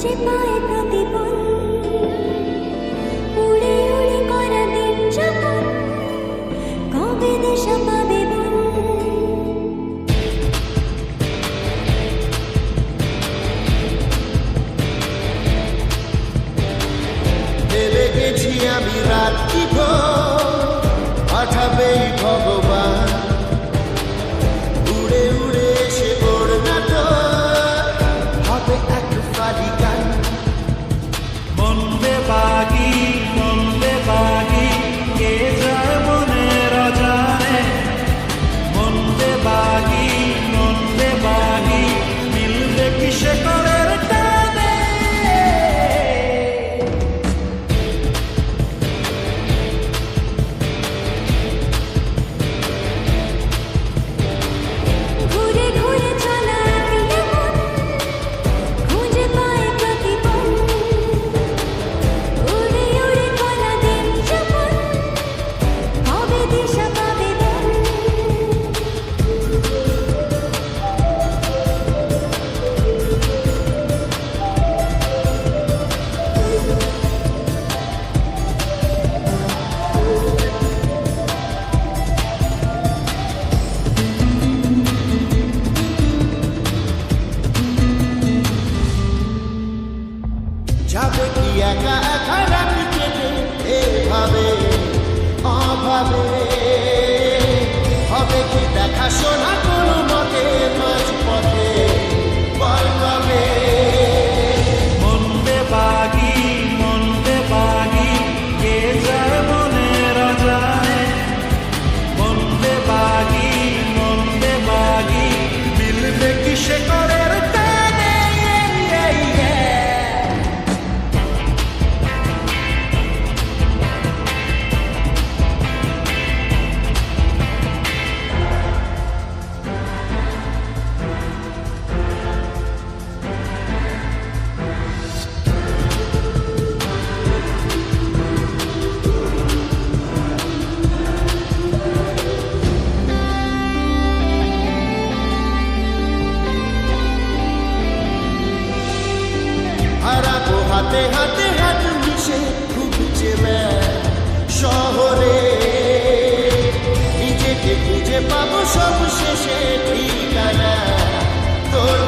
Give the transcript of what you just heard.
খুঁজে পায় প্রতিপল উড়ে উড়ে করা দিন যাপন কবে দিশা পাবে বল ভেবে গেছি আমি রাত্রি পাঠাবেই ভগবান উড়ে উড়ে এসে ওর নাটো হবে এক ফালি গান মন্দে বাগি কে যায় মনের অজানে মন্দে বাগি মিলবে কিসে করের টানে ঘুরে ঘুরে চলা মন খুঁজে পায় প্রতিপল উড়ে উড়ে করা দিন যাপন কবে দিশা পাবে বল যাবে কি একা একা রাত কেটে এভাবে অভাবে হবে কি দেখাশোনা কোনো মতে মাঝ পথে বল কবে মন্দে বাগি কে যায় মনের অজানে মন্দে বাগি মিলবে কিসে করের টানে হারাবো হাতে হাতে হাত মিশে ঘুরছে শহরে নিজেকে খুঁজে পাবো সব শেষে ঠিকানা তোর